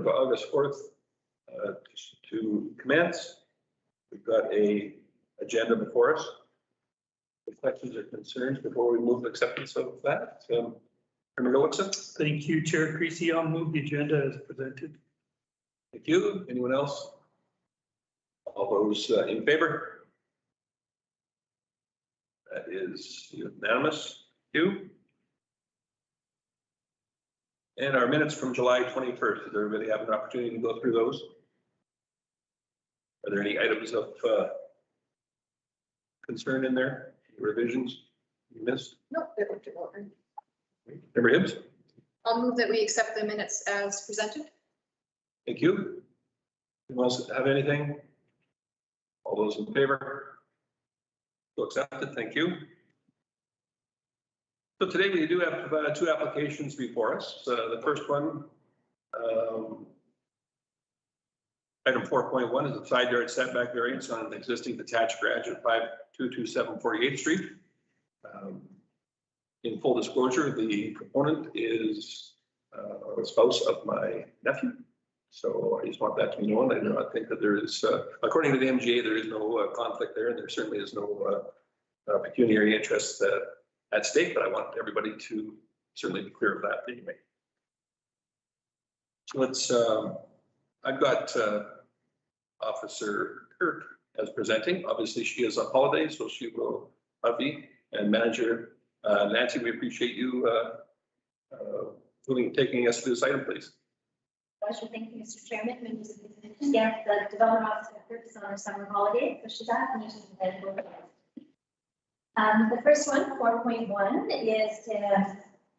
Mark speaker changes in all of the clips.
Speaker 1: of August 4th just to commence. We've got a agenda before us. Any questions or concerns before we move to acceptance of that? Member Wilson?
Speaker 2: Thank you, Chair Creasy. I'll move the agenda as presented.
Speaker 1: Thank you. Anyone else? All those in favor? That is unanimous. Thank you. And our minutes from July 21st. Does everybody have an opportunity to go through those? Are there any items of concern in there? Revisions you missed?
Speaker 3: No, they're up to order.
Speaker 1: Member Hibbs?
Speaker 3: I'll move that we accept the minutes as presented.
Speaker 1: Thank you. Anyone else have anything? All those in favor? So accepted. Thank you. So today we do have two applications before us. The first one, item 4.1 is a side yard setback variance on an existing detached garage at 5227 48th Street. In full disclosure, the proponent is a spouse of my nephew. So I just want that to be known. I do not think that there is, according to the MGA, there is no conflict there, and there certainly is no pecuniary interest at stake, but I want everybody to certainly be clear of that anyway. So let's, I've got Officer Kirk as presenting. Obviously she is on holiday, so she will be, and Manager Nancy, we appreciate you taking us through this item, please.
Speaker 4: Pleasure. Thank you, Mr. Chairman. Members of the commission. Yes, the development officer is on her summer holiday, so she's at the meeting available. The first one, 4.1, is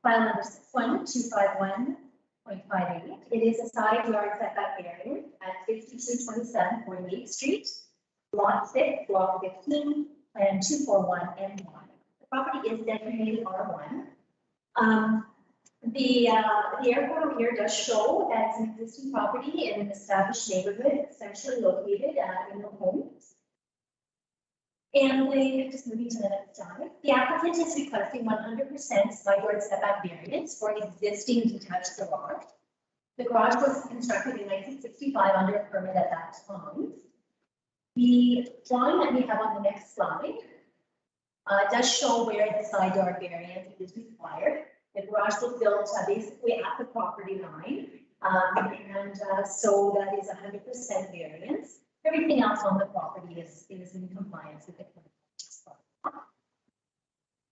Speaker 4: file number 61251.58. It is a side yard setback variance at 5227 48th Street, Lot 6, Block 15, Plan 241 M1. The property is designated R1. The airport over here does show that it's an existing property in an established neighborhood, essentially located in the homes. And we just moving to the next slide. The applicant is requesting 100% side yard setback variance for an existing detached garage. The garage was constructed in 1965 under a permit at that time. The drawing that we have on the next slide does show where the side yard variance is required. The garage was built basically at the property line, so that is 100% variance. Everything else on the property is in compliance with the plan.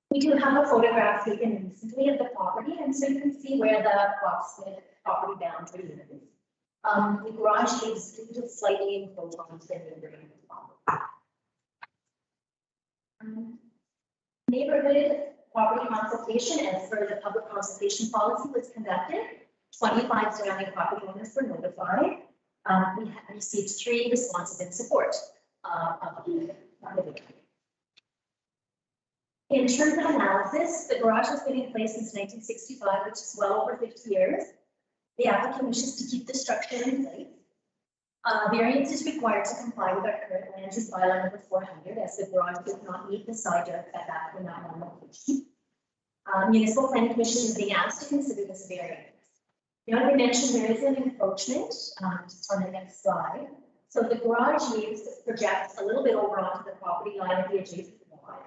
Speaker 4: We do have a photograph taken recently of the property, and so you can see where the approximate property boundary is. The garage is just slightly encroached onto the neighboring property. Neighborhood property consultation, as per the public consultation policy, was conducted. 25 surrounding property owners were notified. We have received 3 responses in support of the property. In terms of analysis, the garage has been in place since 1965, which is well over 50 years. The applicant wishes to keep the structure in place. Variance is required to comply with our current land use bylaw number 400, as the garage does not meet the side yard setback in that one location. Municipal Planning Commission is being asked to consider this variance. You know, as I mentioned, there is an encroachment, just on the next slide. So the garage projects a little bit over onto the property line of the adjacent lot,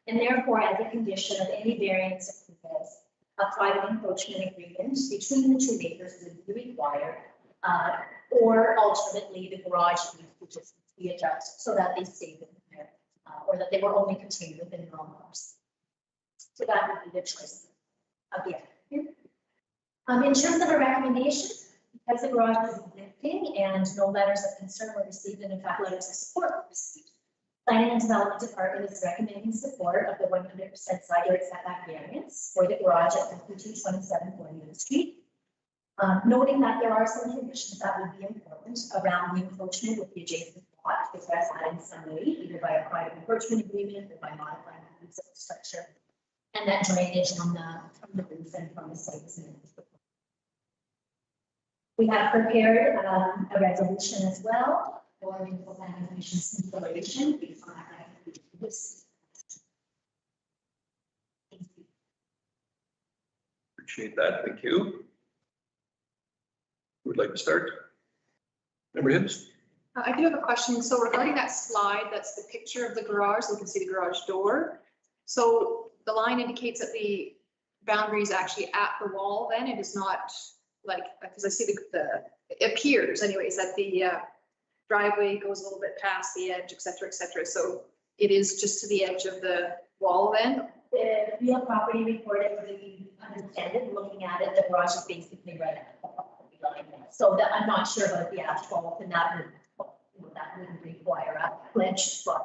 Speaker 4: and therefore, as a condition of any variance approvals, a private encroachment agreement between the 2 neighbors would be required, or alternately, the garage needs to just be adjusted so that they stay within there, or that they were only contained within their own house. So that would be the choice of the applicant. In terms of a recommendation, because the garage is existing and no letters of concern were received, and in fact letters of support were received, Planning and Development Department is recommending support of the 100% side yard setback variance for the garage at 5227 48th Street. Noting that there are some conditions that would be important around the encroachment with the adjacent lot, to address that in some way, either by a private encroachment agreement or by modifying the use of the structure, and that drainage from the roof and from the site is managed. We have prepared a resolution as well for the Municipal Planning Commission's consideration based on that recommendation. Thank you.
Speaker 1: Appreciate that. Thank you. Would like to start? Member Hibbs?
Speaker 3: I do have a question. So regarding that slide, that's the picture of the garage. So you can see the garage door. So the line indicates that the boundary is actually at the wall then. It is not like, because I see it appears anyways that the driveway goes a little bit past the edge, et cetera, et cetera. So it is just to the edge of the wall then?
Speaker 4: The real property report, as we understand it, looking at it, the garage is basically right at the property line. So that I'm not sure about the asphalt, and that wouldn't require a pledge from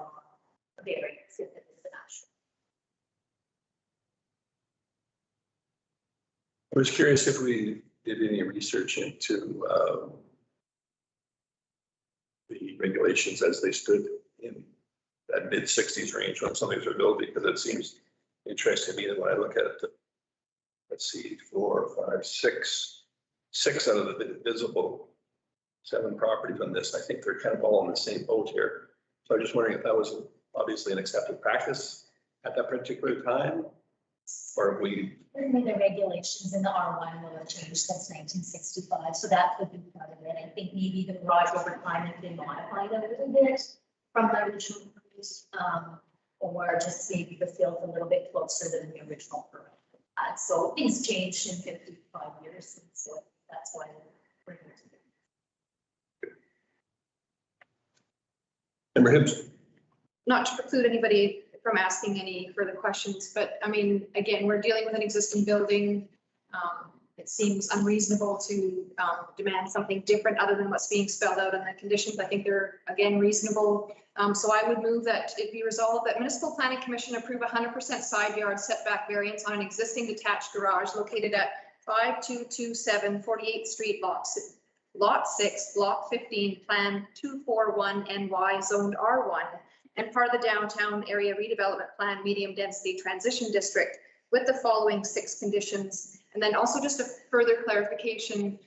Speaker 4: variance if it is an actual.
Speaker 1: I was curious if we did any research into the regulations as they stood in that mid-60s range when some of these were built, because it seems interesting to me that when I look at, let's see, 4, 5, 6 out of the visible 7 properties on this, I think they're kind of all in the same boat here. So I'm just wondering if that was obviously an accepted practice at that particular time, or if we.
Speaker 4: Certainly the regulations in the R1 will have changed since 1965, so that could be part of it. I think maybe the garage over time has been modified a little bit from the original use, or just maybe the field's a little bit closer than the original permit. So things changed in 55 years, and so that's why we're here today.
Speaker 1: Member Hibbs?
Speaker 3: Not to preclude anybody from asking any further questions, but I mean, again, we're dealing with an existing building. It seems unreasonable to demand something different other than what's being spelled out in the conditions. I think they're, again, reasonable. So I would move that it be resolved that Municipal Planning Commission approve 100% side yard setback variance on an existing detached garage located at 5227 48th Street, Lot 6, Block 15, Plan 241 NY, zoned R1, and part of the downtown area redevelopment plan, medium density transition district, with the following 6 conditions. And then also just a further clarification,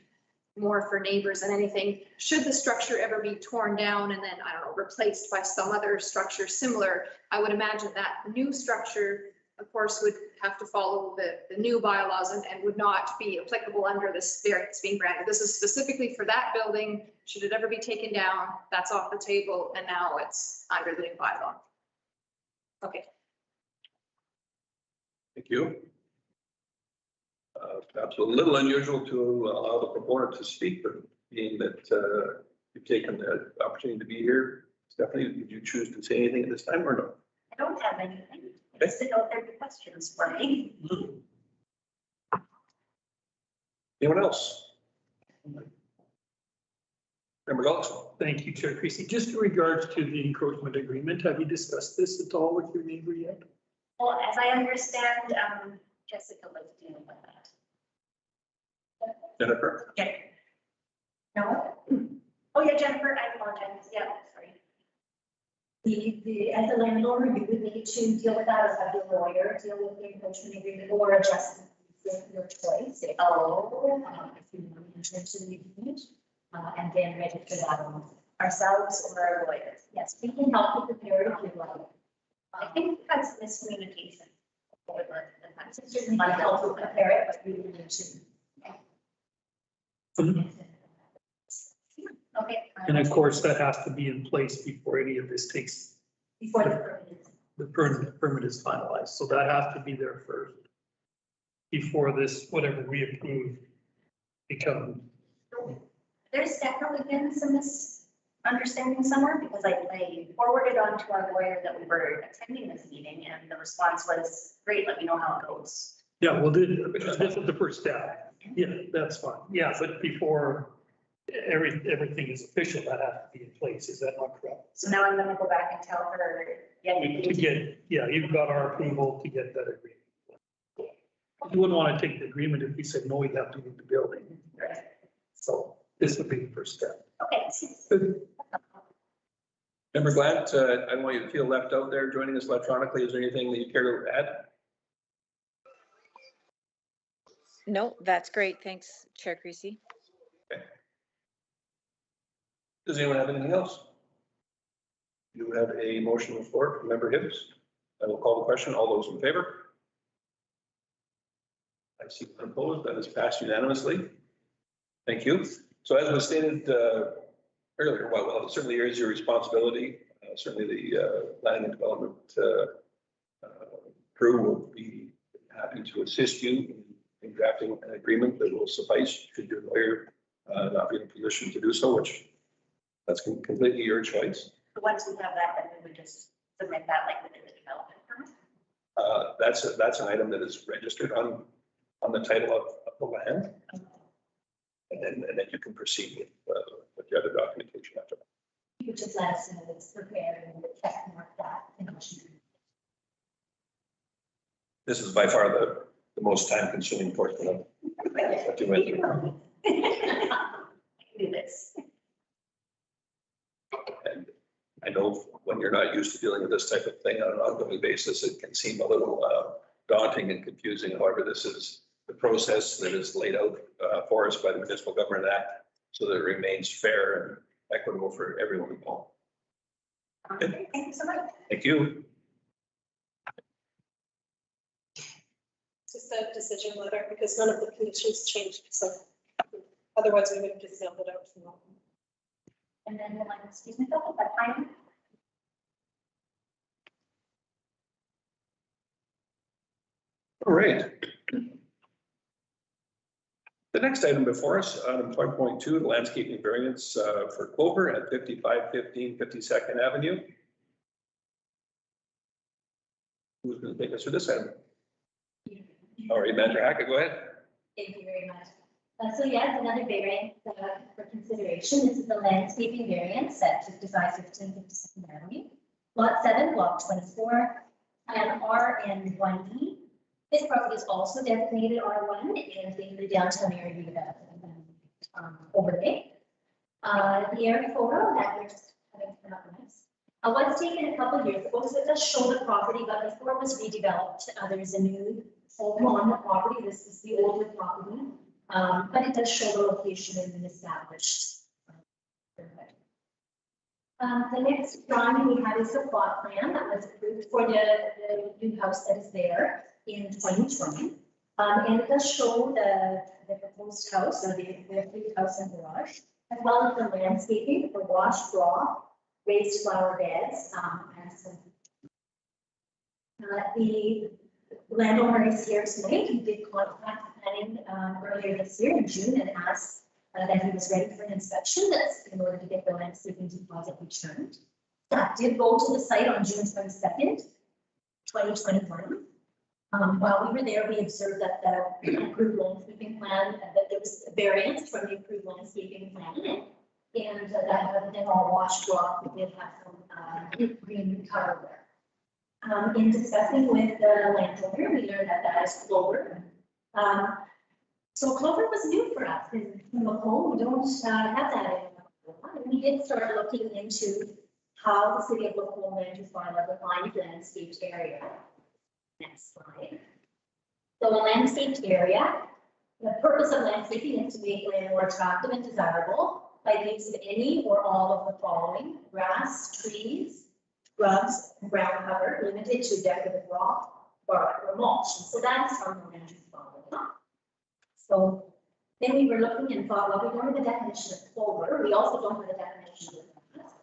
Speaker 3: more for neighbors than anything, should the structure ever be torn down and then, I don't know, replaced by some other structure similar, I would imagine that new structure, of course, would have to follow the new bylaws and would not be applicable under this variance being granted. This is specifically for that building. Should it ever be taken down, that's off the table, and now it's under the new bylaw. Okay.
Speaker 1: Thank you. Perhaps a little unusual to allow the proponent to speak, but being that you've taken the opportunity to be here, Stephanie, did you choose to say anything at this time or no?
Speaker 4: I don't have anything. Sit out there with questions for me.
Speaker 1: Anyone else? Member Gulch?
Speaker 2: Thank you, Chair Creasy. Just in regards to the encroachment agreement, have you discussed this at all with your neighbor yet?
Speaker 4: Well, as I understand, Jessica was dealing with that.
Speaker 1: Jennifer?
Speaker 4: Yeah. No? Oh, yeah, Jennifer, I apologize. Yeah, sorry. As a landlord, you would need to deal with that, or have your lawyer deal with the encroachment agreement, or adjust your choice. If you want to enter into the agreement, and then register that on ourselves or our lawyers. Yes, we can help you prepare if you'd like. I think that's miscommunication. Certainly might help you prepare it, but you need to. Okay.
Speaker 2: And of course, that has to be in place before any of this takes,
Speaker 4: Before the permit is.
Speaker 2: the permit is finalized. So that has to be there first before this, whatever we approve, becomes.
Speaker 4: There's definitely been some misunderstanding somewhere, because I forwarded on to our lawyer that we were attending this meeting, and the response was, great, let me know how it goes.
Speaker 2: Yeah, well, this is the first step. Yeah, that's fine. Yeah, but before everything is official, that has to be in place. Is that not correct?
Speaker 4: So now I'm gonna go back and tell her, yeah,
Speaker 2: To get, yeah, you've got our approval to get that agreement. You wouldn't want to take the agreement if we said, no, we have to move the building.
Speaker 4: Right.
Speaker 2: So this would be the first step.
Speaker 4: Okay.
Speaker 1: Member Glant, I don't want you to feel left out there joining us electronically. Is there anything that you care to add?
Speaker 5: No, that's great. Thanks, Chair Creasy.
Speaker 1: Okay. Does anyone have anything else? You have a motion on the floor from Member Hibbs. I will call the question. All those in favor? I see none opposed. That is passed unanimously. Thank you. So as was stated earlier, well, it certainly is your responsibility. Certainly the planning and development crew will be happy to assist you in drafting an agreement that will suffice should your lawyer not be in a position to do so, which that's completely your choice.
Speaker 6: So once we have that, then we would just submit that like within the development permit.
Speaker 1: That's an item that is registered on the title of the land. And then you can proceed with the other documentation after that.
Speaker 4: You could just let us know it's prepared and we'll check mark that.
Speaker 1: This is by far the most time consuming portion of what you went through.
Speaker 6: Do this.
Speaker 1: And I know when you're not used to dealing with this type of thing on an ongoing basis, it can seem a little daunting and confusing. However, this is the process that is laid out for us by the Municipal Government Act so that it remains fair and equitable for everyone involved.
Speaker 6: Okay, thank you so much.
Speaker 1: Thank you.
Speaker 7: Just a decision letter because none of the conditions changed, so otherwise we would have just mailed it out to them.
Speaker 4: And then the line, excuse me, Phil, that time.
Speaker 1: All right. The next item before us, item 5.2, the landscaping variance for Clover at 5515 52nd Avenue. Who's going to take us through this item? All right, Manager Hackett, go ahead.
Speaker 4: Thank you very much. So yes, another variance for consideration. This is the landscaping variance at 5515 52nd Avenue. Lot 7, block 24, and RN1E. This property is also designated R1 and in the downtown area overlay. The area photo that we're just having come up next was taken a couple of years ago, so it does show the property, but before it was redeveloped, there is a new home on the property. This is the older property, but it does show the location in an established. The next drawing we have is the plot plan that was approved for the new house that is there in 2020. And it does show the proposed house, or the house and garage, as well as the landscaping for wash, draw, raised flower beds, and some. The landowner is here tonight. He did contact planning earlier this year in June and asked that he was ready for an inspection. That's in order to get the landscaping deposit returned. That did go to the site on June 22nd, 2021. While we were there, we observed that the approved landscaping plan, that there was a variance from the approved landscaping plan, and that had been all washed off. We did have some green cover there. In discussing with the landowner, we learned that that is Clover. So Clover was new for us in Macomb. We don't have that anymore. We did start looking into how the city of Macomb land use bylaw defines landscaped area. Next slide. So a landscaped area, the purpose of landscaping is to make land more attractive and desirable by the use of any or all of the following: grass, trees, shrubs, and ground cover, limited to decorative rock, bark, or mulch. And so that's from the land use bylaw. So then we were looking and thought, well, we don't have a definition of clover. We also don't have a definition of grass.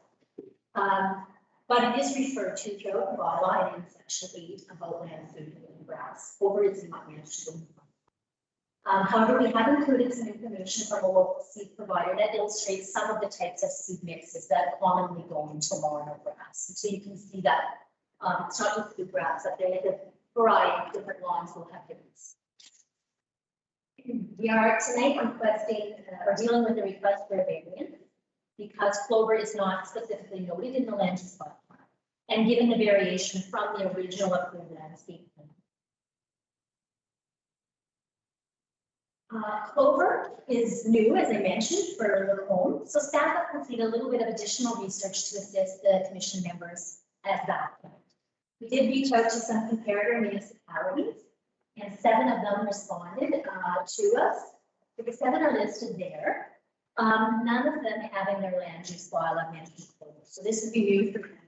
Speaker 4: But it is referred to throughout the bylaw and in section 8 about landscaping and grass. Clover is not mentioned. However, we have included some information from a local seed provider that illustrates some of the types of seed mixes that commonly go into lawn or grass. So you can see that it's not just the grass, that there is a variety of different lawns will have different. We are tonight requesting or dealing with a request for a variance because Clover is not specifically noted in the land use bylaw and given the variation from the original approved landscape plan. Clover is new, as I mentioned, for the home. So staff have completed a little bit of additional research to assist the commission members at that point. We did reach out to some comparator municipalities, and 7 of them responded to us. The 7 are listed there. None of them having their land use bylaw mentioned Clover. So this would be new for them.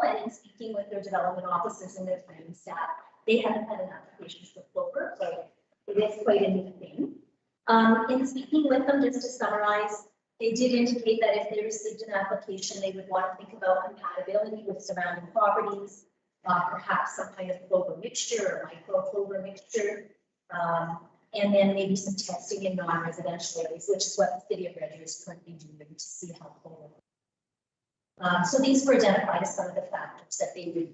Speaker 4: And in speaking with their development officers and their planning staff, they haven't had an application for Clover, so it is quite a new thing. In speaking with them, just to summarize, They did indicate that if they received an application, they would want to think about compatibility with surrounding properties, perhaps some kind of clover mixture or micro clover mixture. And then maybe some testing in non-residential areas, which is what the city of Red Deer is currently doing to see how clover. So these were identified as some of the factors that they would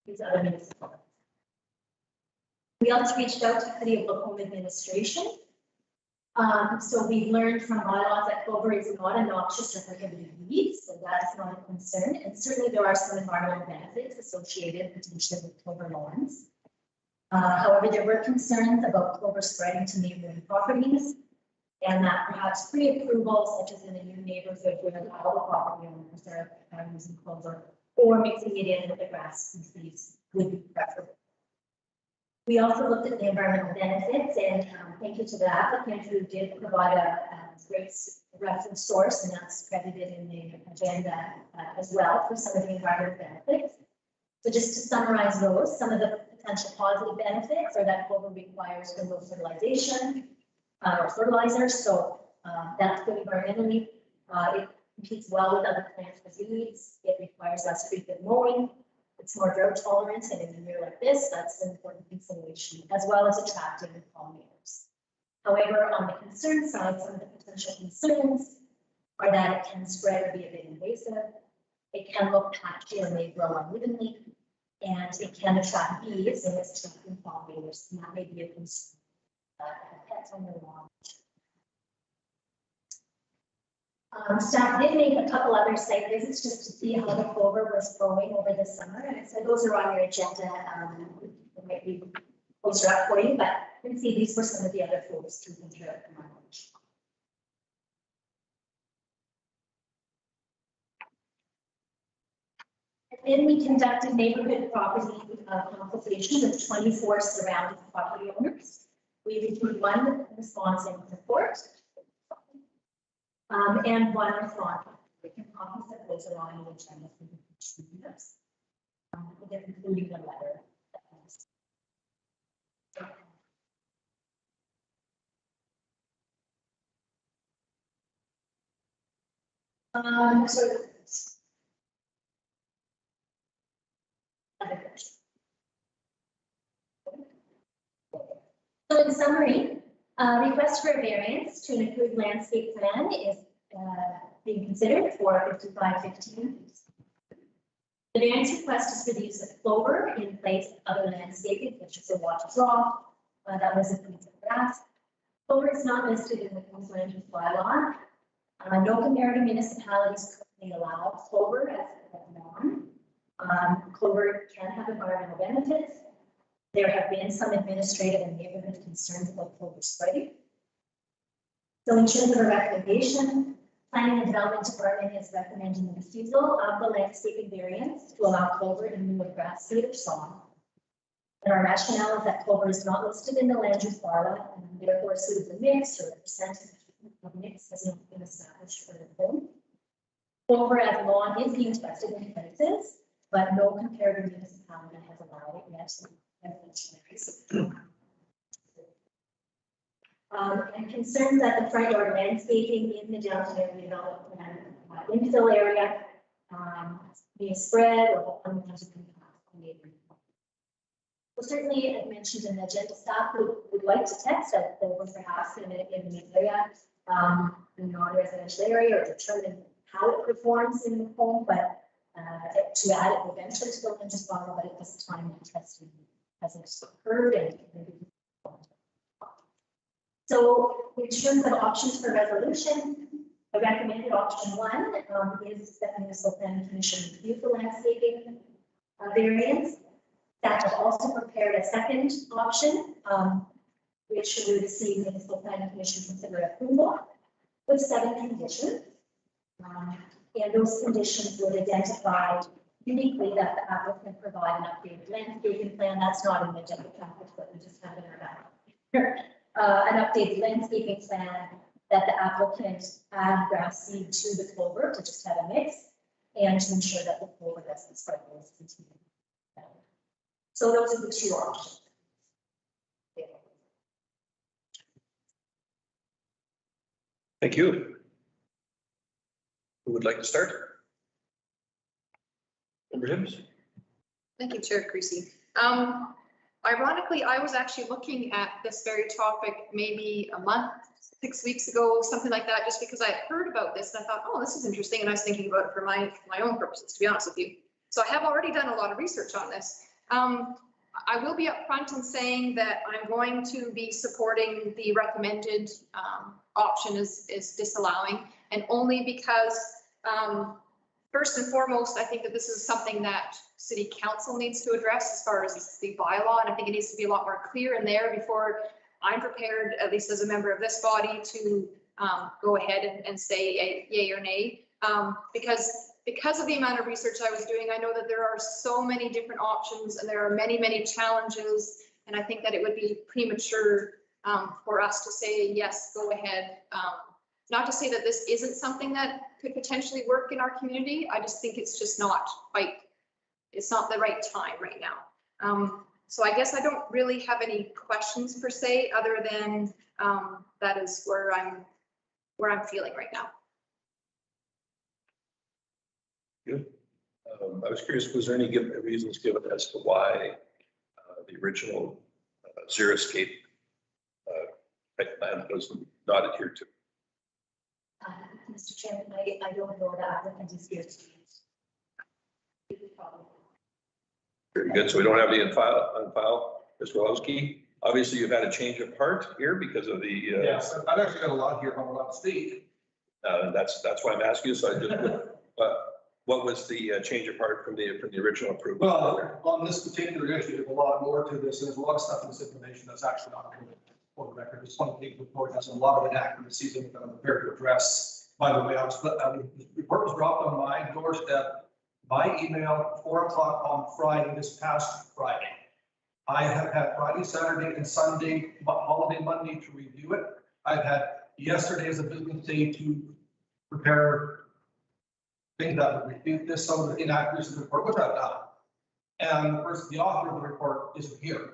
Speaker 4: use other municipalities. We also reached out to the City of Lacombe administration. So we've learned from bylaws that clover is not a noxious or prohibited weed, so that's not a concern. And certainly there are some environmental benefits associated potentially with clover lawns. However, there were concerns about clover spreading to neighboring properties, and that perhaps pre-approval, such as in a new neighborhood where all the property owners are using clover, or mixing it in with the grass and trees would be preferable. We also looked at the environmental benefits, and thank you to the applicant who did provide a great reference source, and that's credited in the agenda as well for some of the environmental benefits. So just to summarize those, some of the potential positive benefits are that clover requires no fertilization or fertilizer, so that's good environmentally. It competes well with other plants for weeds. It requires less frequent mowing. It's more drought tolerant, and in a year like this, that's an important consideration, as well as attracting pollinators. However, on the concern side, some of the potential concerns are that it can spread or be a bit invasive. It can look patchy or may grow unevenly, and it can attract bees and it's attracting pollinators, and that may be a concern. Pets on their lawn. Staff did make a couple other site visits just to see how the clover was growing over the summer, and so those are on your agenda. It might be closer up for you, but you can see these were some of the other photos to compare from our knowledge. And then we conducted neighborhood property consultation with 24 surrounding property owners. We received one response and report. And one response. We can copies of those are on the agenda for the meetups. They're including the letter. So in summary, request for a variance to an approved landscape plan is being considered for 5515. The variance request is for the use of clover in place of other landscaping, such as a water draw that was included grass. Clover is not listed in the land use bylaw. No comparative municipalities currently allow clover as a lawn. Clover can have environmental benefits. There have been some administrative and neighborhood concerns about clover spreading. So in terms of a recommendation, Planning and Development Department is recommending the refusal of the landscaping variance to allow clover in lieu of grass seed or sod. And our rationale is that clover is not listed in the land use bylaw, and therefore a suitable mix or a percentage of mix has not been established for the home. Clover as a lawn is being tested in places, but no comparative municipality has allowed it yet. And concerns that the front yard landscaping in the downtown area development plan infill area being spread or unwanted impact on neighboring. Well, certainly, as mentioned in the agenda, staff would like to test out Clover perhaps in the area, in non-residential area, or determine how it performs in the home, but to add it eventually to the land use bylaw, but at this time the testing hasn't occurred. And so in terms of options for resolution, a recommended option one is that the Municipal Planning Commission review the landscaping variance. Staff have also prepared a second option, which would see the Municipal Planning Commission consider approval with 7 conditions. And those conditions would identify uniquely that the applicant provide an updated landscaping plan. That's not in the agenda package, but we just have it in our back. An updated landscaping plan, that the applicant add grass seed to the clover to just have a mix, and to ensure that the clover doesn't spread those continue. So those are the 2 options.
Speaker 1: Thank you. Who would like to start? Member Hibbs?
Speaker 3: Thank you, Chair Creasy. Ironically, I was actually looking at this very topic maybe a month, 6 weeks ago, something like that, just because I had heard about this and I thought, oh, this is interesting. And I was thinking about it for my own purposes, to be honest with you. So I have already done a lot of research on this. I will be upfront in saying that I'm going to be supporting the recommended option is disallowing, and only because first and foremost, I think that this is something that City Council needs to address as far as the bylaw, and I think it needs to be a lot more clear in there before I'm prepared, at least as a member of this body, to go ahead and say a yay or nay. Because of the amount of research I was doing, I know that there are so many different options and there are many, many challenges, and I think that it would be premature for us to say, yes, go ahead. Not to say that this isn't something that could potentially work in our community. I just think it's just not quite, it's not the right time right now. So I guess I don't really have any questions per se, other than that is where I'm feeling right now.
Speaker 1: Good. I was curious, was there any reasons given as to why the original zero escape type plan was not adhered to?
Speaker 4: Mr. Chairman, I don't know that applicant is here to speak.
Speaker 1: Very good. So we don't have the on file. Mr. Wowski, obviously you've had a change of heart here because of the.
Speaker 8: Yes, I've actually got a lot here on a lot of speak.
Speaker 1: That's why I'm asking you. So I just, what was the change of heart from the original approval?
Speaker 8: Well, on this particular issue, there's a lot more to this. There's a lot of stuff in this information that's actually not for the record. This one report has a lot of inaccuracies that I'm prepared to address. By the way, the report was dropped on my doorstep by email 4 o'clock on Friday, this past Friday. I have had Friday, Saturday, and Sunday, holiday Monday to review it. I've had yesterday as a business day to prepare things that would refute this, some of the inaccuracies of the report, which I've done. And the author of the report isn't here.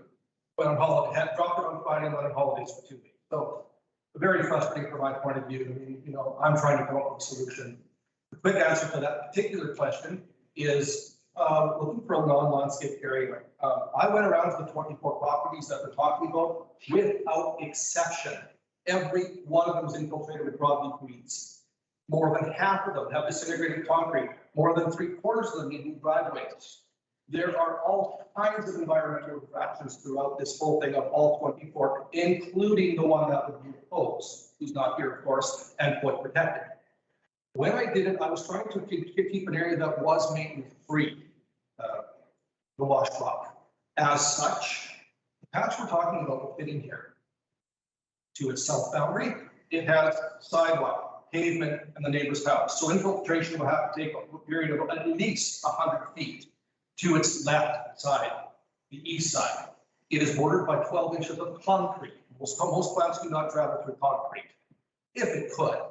Speaker 8: But on holiday, had dropped it on Friday and went on holidays for 2 weeks. So very frustrating from my point of view. I mean, you know, I'm trying to come up with a solution. The quick answer to that particular question is looking for a non-landscape area. I went around to the 24 properties that we're talking about without exception. Every one of them is infiltrated with broadleaf weeds. More than half of them have disintegrated concrete. More than 3/4 of them need new driveways. There are all kinds of environmental infractions throughout this whole thing of all 24, including the one that would be proposed, who's not here, of course, and quite protected. When I did it, I was trying to keep an area that was maintenance-free, the wash block. As such, the patch we're talking about will fit in here. To its south boundary, it has sidewalk, pavement, and the neighbor's house. So infiltration will have to take a period of at least 100 feet. To its left side, the east side. It is bordered by 12 inches of concrete. Most plants do not travel through concrete. If it could,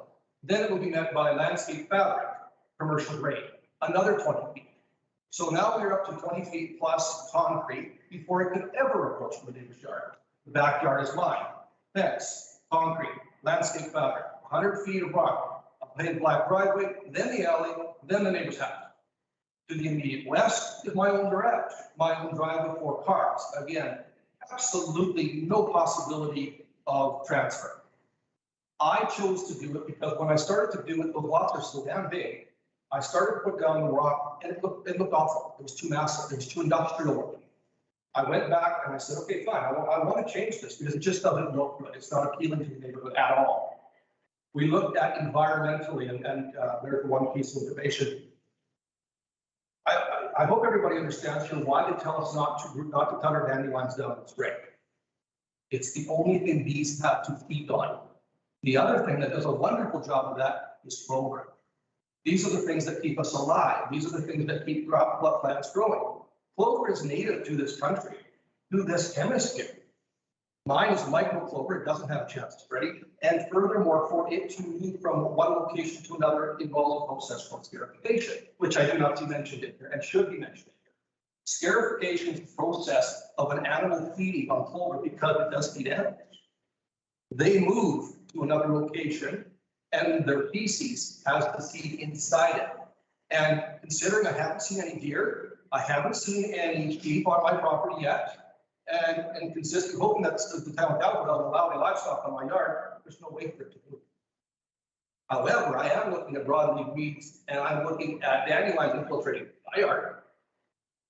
Speaker 8: then it will be met by landscape fabric, commercial grade, another 20 feet. So now we're up to 20 feet plus concrete before it could ever approach the neighbor's yard. The backyard is mine. Fence, concrete, landscape fabric, 100 feet of rock, a paved black driveway, then the alley, then the neighbor's house. To the immediate west is my own garage, my own driveway for cars. Again, absolutely no possibility of transfer. I chose to do it because when I started to do it, the lots are so damn big. I started to put down the rock and it looked awful. It was too massive. It was too industrial looking. I went back and I said, okay, fine. I want to change this because it just doesn't look good. It's not appealing to the neighborhood at all. We looked at environmentally and there's one piece of information. I hope everybody understands here why they tell us not to cut our dandelions down in spring. It's the only thing bees have to feed on. The other thing that does a wonderful job of that is clover. These are the things that keep us alive. These are the things that keep crop plants growing. Clover is native to this country, to this hemisphere. Mine is micro clover, it doesn't have a chance to spread. And furthermore, for it to move from one location to another involves a process called scarification, which I do not see mentioned in here and should be mentioned here. Scarification is the process of an animal feeding on clover because it does feed animals. They move to another location and their feces has the seed inside it. And considering I haven't seen any deer, I haven't seen any sheep on my property yet, and consistent hoping that the town of Clover doesn't allow any livestock on my yard, there's no way for it to move. However, I am looking at broadleaf weeds and I'm looking at dandelions infiltrating my yard.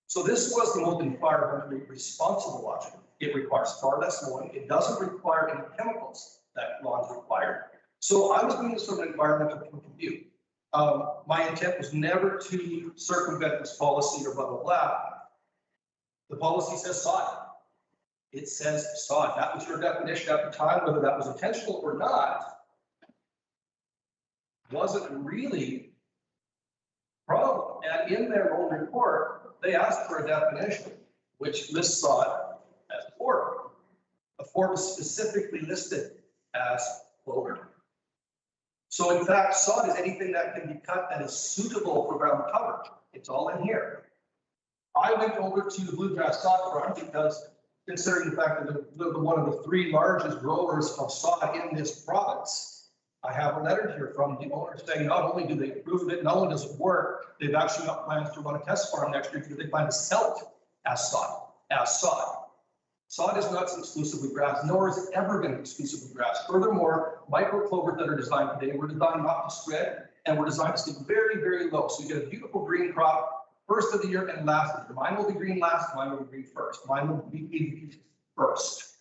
Speaker 8: So this was the most environmentally responsible option. It requires far less mowing. It doesn't require any chemicals that lawns require. So I was doing this from an environmental point of view. My intent was never to circumvent this policy or blah, blah, blah. The policy says sod. It says sod. That was your definition at the time, whether that was intentional or not, wasn't really a problem. And in their own report, they asked for a definition, which lists sod as a form. A form is specifically listed as clover. So in fact, sod is anything that can be cut that is suitable for ground cover. It's all in here. I went over to the bluegrass sod farm because considering the fact that they're one of the 3 largest growers of sod in this province, I have a letter here from the owner saying not only do they approve of it, not only does it work, they've actually got plans to run a test farm next year because they plan to sell it as sod, Sod is not exclusively grass, nor has it ever been exclusively grass. Furthermore, micro clovers that are designed today were designed not to spread and were designed to stay very, very low. So you get a beautiful green crop first of the year and last of the year. Mine will be green last, mine will be green first. Mine will be first.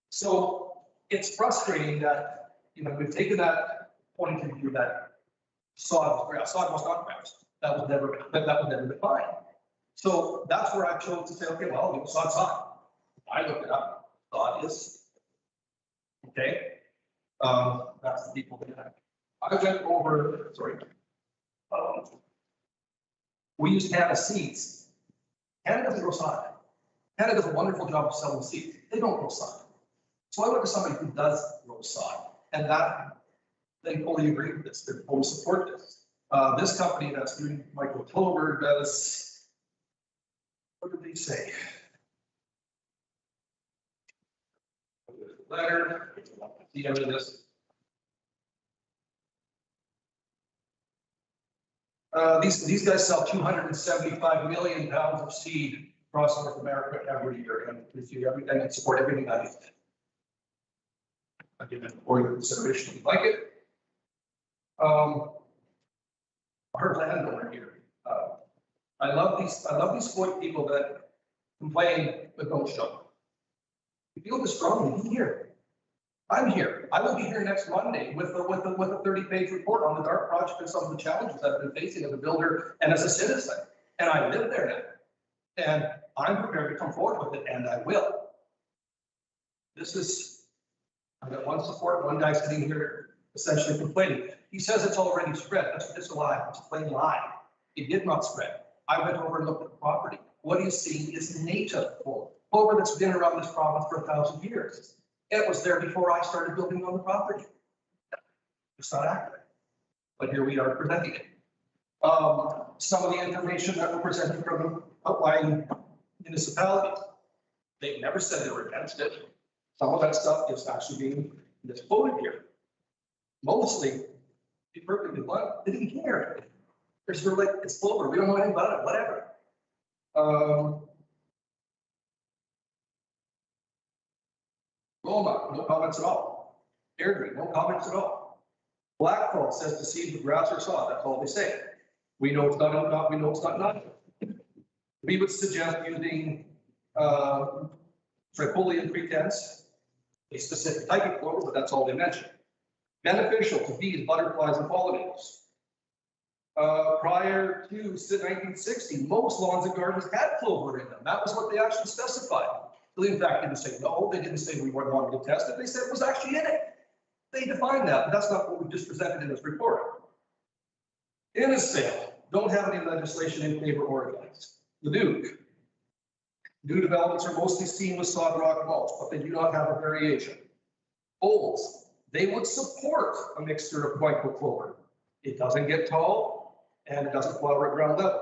Speaker 8: So it's frustrating that, we've taken that point of view that sod was grass. Sod was not grass. That was never defined. So that's where I chose to say, okay, well, sod. I looked it up. Sod is okay. That's the people that I went over. Sorry. We use Canada seeds. Canada doesn't grow sod. Canada does a wonderful job of selling seeds. They don't grow sod. So I went to somebody who does grow sod, and that they fully agree with this. They fully support this. This company that's doing micro clover does. What did they say? Letter, the end of this. These guys sell 275 million pounds of seed across North America every year, and they support everything that is. I give it for your consideration if you like it. Our landowner here. I love these spoiled people that complain but don't show. You feel this strongly, be here. I'm here. I will be here next Monday with a 30-page report on the dark project and some of the challenges that I've been facing as a builder and as a citizen. And I live there now. And I'm prepared to come forward with it, and I will. I've got one support, one guy sitting here essentially complaining. He says it's already spread. That's a lie. It's a plain lie. It did not spread. I went over and looked at the property. What he's seeing is native clover that's been around this province for 1,000 years. It was there before I started building on the property. It's not accurate, but here we are presenting it. Some of the information that were presented from the outlying municipalities, they've never said they were against it. Some of that stuff is actually being misquoted here. Mostly, to be perfectly blunt, they didn't care. They're sort of like, it's clover, we don't know anything about it, whatever. Roma, no comments at all. Airdrie, no comments at all. Blackfall says the seed with grass or sod, that's all they say. We know it's not, we know it's not. We would suggest using Tripoli pretense, a specific type of clover, but that's all they mention. Beneficial to bees, butterflies, and pollinators. Prior to 1960, most lawns and gardens had clover in them. That was what they actually specified. They in fact didn't say no, they didn't say we weren't wanting to test it, they said it was actually in it. They defined that, but that's not what we just presented in this report. Innisfail, don't have any legislation in favor or against. Leduc, new developments are mostly seen with sod rock mulch, but they do not have a variation. Olds, they would support a mixture of micro clover. It doesn't get tall and it doesn't flower at ground level.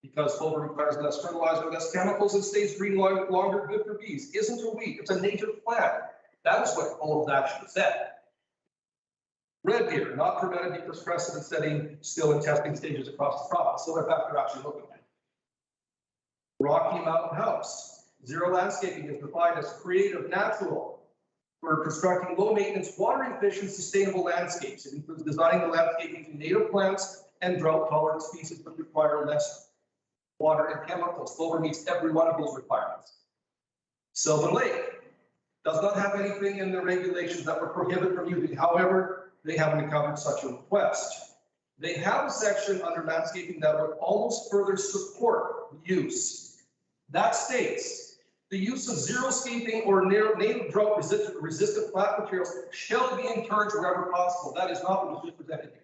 Speaker 8: Because clover requires less fertilizer, less chemicals, and stays green longer, good for bees. Isn't a weed, it's a native plant. That is what Olds actually said. Red deer, not permitted because precedent setting still in testing stages across the province. So in fact, they're actually looking at it. Rocky Mountain House, zero landscaping is defined as creative, natural. For constructing low maintenance, water efficient, sustainable landscapes. It includes designing the landscaping to native plants and drought tolerant species that require less water and chemicals. Clover meets every one of those requirements. Sylvan Lake does not have anything in the regulations that would prohibit from using. However, they haven't covered such a request. They have a section under landscaping that would almost further support use. That states, the use of xeriscaping or native drought resistant plant materials shall be encouraged wherever possible. That is not what was just presented here.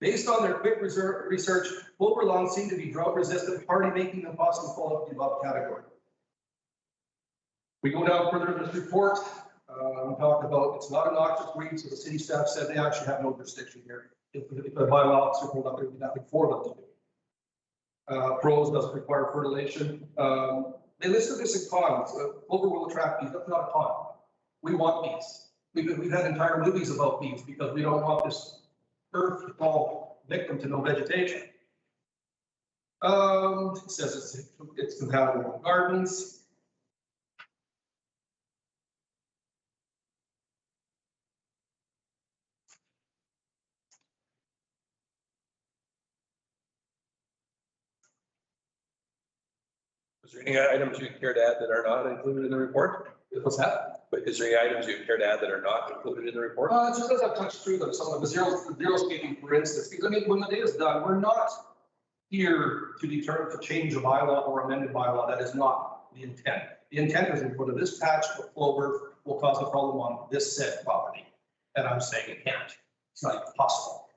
Speaker 8: Based on their quick research, Clover lawns seem to be drought resistant, partly making them possibly fall into the above category. We go down further in this report. We talked about it's not a noxious weed, so the city staff said they actually have no jurisdiction here. If the bylaw officer pulled up, there would be nothing for them to do. Pros doesn't require fertilization. They listed this in cons. Clover will attract bees. That's not a con. We want bees. We've had entire movies about bees because we don't want this earth to fall victim to no vegetation. It says it's compatible with gardens.
Speaker 1: Is there any items you care to add that are not included in the report?
Speaker 8: What's that?
Speaker 1: But is there any items you care to add that are not included in the report?
Speaker 8: Just as I've touched through them, some of the xeriscaping, for instance, because I mean, when the day is done, we're not here to determine to change a bylaw or amend a bylaw. That is not the intent. The intent is whether this patch of Clover will cause a problem on this said property. And I'm saying it can't. It's not even possible.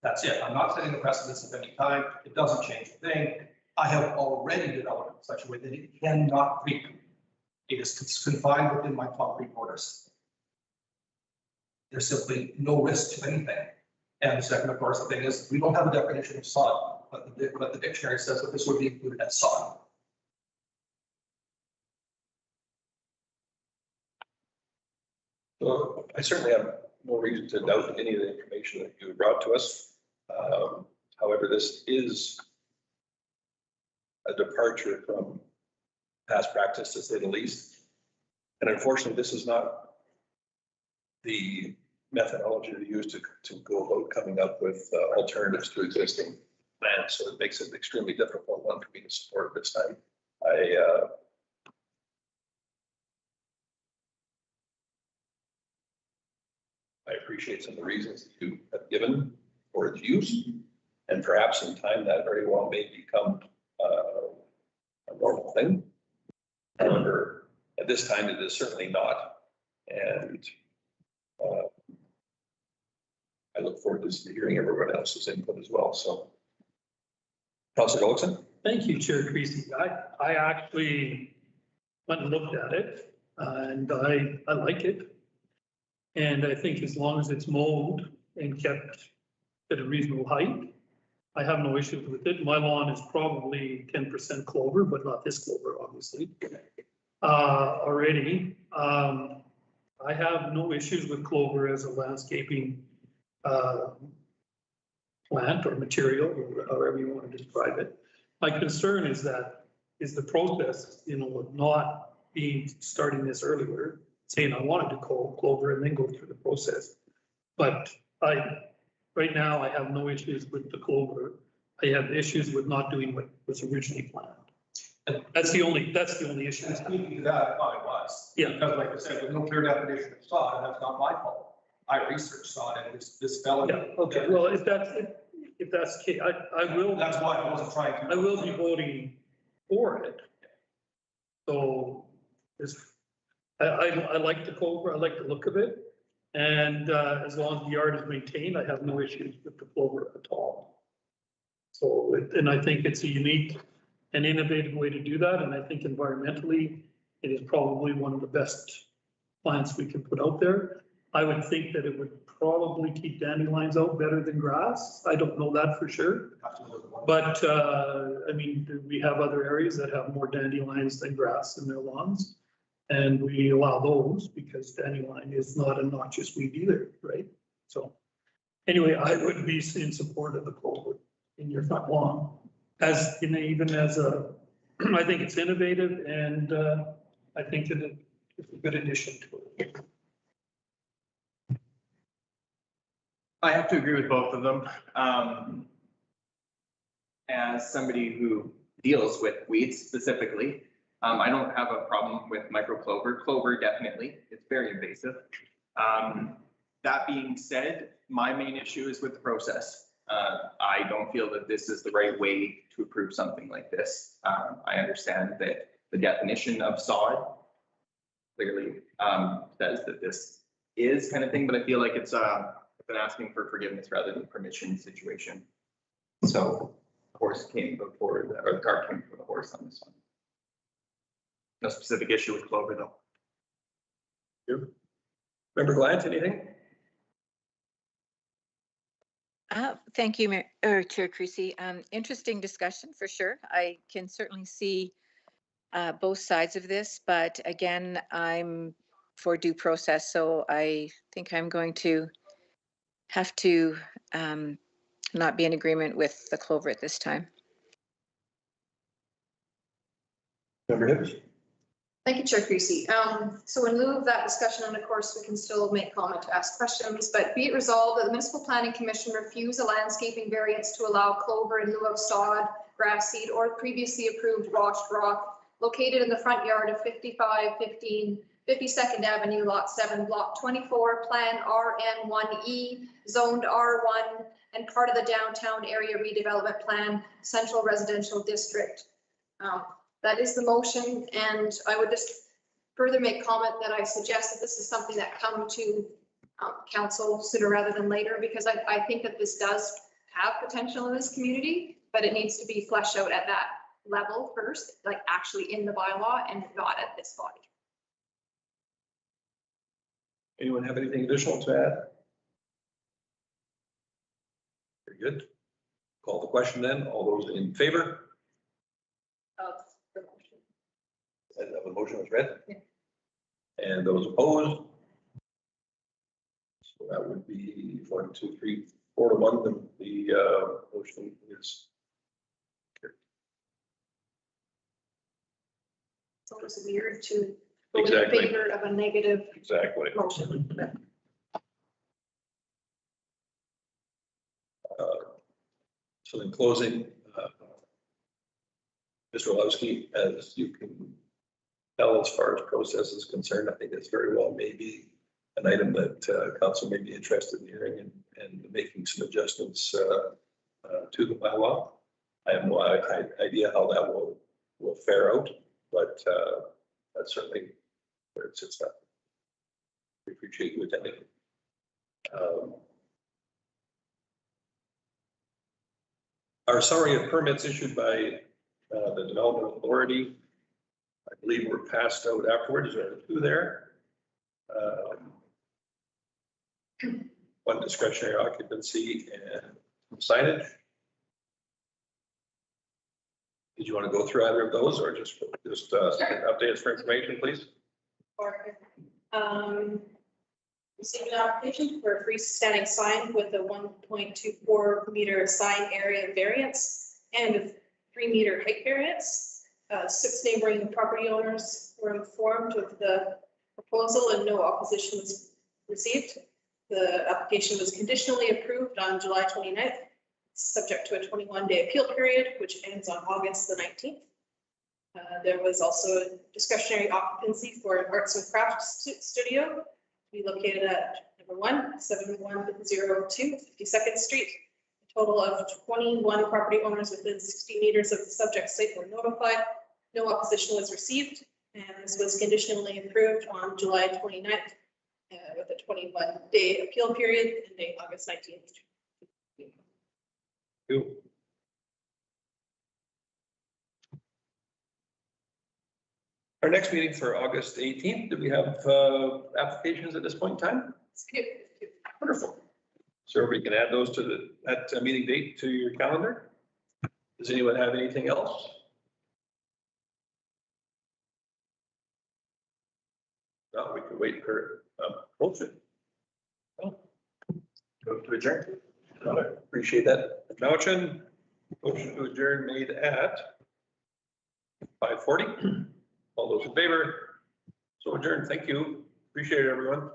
Speaker 8: That's it. I'm not setting the precedence of any time. It doesn't change a thing. I have already developed in such a way that it cannot creep. It is confined within my concrete borders. There's simply no risk to anything. And the second, of course, the thing is, we don't have a definition of sod, but the dictionary says that this would be included as sod.
Speaker 1: So I certainly have no reason to doubt any of the information that you brought to us. However, this is a departure from past practice, to say the least. And unfortunately, this is not the methodology to use to go about coming up with alternatives to existing plans. So it makes it an extremely difficult one for me to support this time. I appreciate some of the reasons that you have given for its use, and perhaps in time that very well may become a normal thing. However, at this time, it is certainly not. And I look forward to hearing everyone else's input as well. So, Councilor Gullickson.
Speaker 2: Thank you, Chair Creasy. I actually went and looked at it and I like it. And I think as long as it's mowed and kept at a reasonable height, I have no issues with it. My lawn is probably 10% clover, but not this clover, obviously. Already, I have no issues with clover as a landscaping plant or material, or however you want to describe it. My concern is the process, not starting this earlier, saying I wanted to call clover and then go through the process. But right now, I have no issues with the clover. I have issues with not doing what was originally planned. That's the only issue.
Speaker 8: And speaking to that, I thought it was.
Speaker 2: Yeah.
Speaker 8: Because like I said, there's no clear definition of sod, and that's not my fault. I researched sod and this fell.
Speaker 2: Yeah, okay, well, if that's the case, I will.
Speaker 8: That's why I wasn't trying to.
Speaker 2: I will be voting for it. So I like the clover, I like the look of it. And as long as the yard is maintained, I have no issues with the clover at all. So, and I think it's a unique and innovative way to do that. And I think environmentally, it is probably one of the best plants we can put out there. I would think that it would probably keep dandelions out better than grass. I don't know that for sure. But I mean, we have other areas that have more dandelions than grass in their lawns. And we allow those because dandelion is not a noxious weed either, right? So anyway, I would be in support of the Clover in your front lawn. As, you know, even as a, I think it's innovative and I think that it's a good addition to it.
Speaker 9: I have to agree with both of them. As somebody who deals with weeds specifically, I don't have a problem with micro clover. Clover definitely, it's very invasive. That being said, my main issue is with the process. I don't feel that this is the right way to approve something like this. I understand that the definition of sod clearly says that this is kind of thing, but I feel like it's been asking for forgiveness rather than permission situation. So the horse came before, or the cart came before the horse on this one. No specific issue with Clover though.
Speaker 1: Member Glant, anything?
Speaker 5: Thank you, Chair Creasy. Interesting discussion for sure. I can certainly see both sides of this, but again, I'm for due process, so I think I'm going to have to not be in agreement with the Clover at this time.
Speaker 1: Member Hibbs?
Speaker 3: Thank you, Chair Creasy. So in lieu of that discussion, and of course, we can still make comment to ask questions, but be it resolved that the Municipal Planning Commission refuse a landscaping variance to allow clover in lieu of sod, grass seed, or previously approved washed rock located in the front yard of 5515 52nd Avenue, Lot 7, Block 24, Plan RN1E, Zoned R1, and part of the Downtown Area Redevelopment Plan, Central Residential District. That is the motion, and I would just further make comment that I suggest that this is something that come to council sooner rather than later, because I think that this does have potential in this community, but it needs to be fleshed out at that level first, like actually in the bylaw and not at this body.
Speaker 1: Anyone have anything additional to add? Very good. Call the question then. All those in favor? And the motion was read.
Speaker 3: Yeah.
Speaker 1: And those opposed? So that would be 1, 2, 3, 4 to 1. The motion is carried.
Speaker 3: It's always weird to vote in
Speaker 1: Exactly.
Speaker 3: favor of a negative
Speaker 1: Exactly.
Speaker 3: motion.
Speaker 1: So in closing, Mr. Orlowski, as you can tell, as far as process is concerned, I think it's very well maybe an item that council may be interested in hearing and making some adjustments to the bylaw. I have no idea how that will fare out, but that's certainly where it sits at. We appreciate you attending. Our summary of permits issued by the Development Authority, I believe were passed out afterwards. There are 2 there. One discretionary occupancy and signage. Did you want to go through either of those or just update us for information, please?
Speaker 7: Received an application for a freestanding sign with a 1.24 meter sign area variance and a 3 meter height variance. 6 neighboring property owners were informed of the proposal and no opposition was received. The application was conditionally approved on July 29th, subject to a 21-day appeal period, which ends on August the 19th. There was also a discretionary occupancy for an arts and crafts studio to be located at number 1, 7102 52nd Street. A total of 21 property owners within 60 meters of the subject site were notified. No opposition was received, and this was conditionally approved on July 29th with a 21-day appeal period ending August 19th.
Speaker 1: You. Our next meeting for August 18th, do we have applications at this point in time? Wonderful. So we can add those to that meeting date to your calendar. Does anyone have anything else? No, we can wait for motion. Oh.
Speaker 9: Move to adjourn.
Speaker 1: Appreciate that. Motion to adjourn made at 5:40. All those in favor? So adjourned. Thank you. Appreciate it, everyone.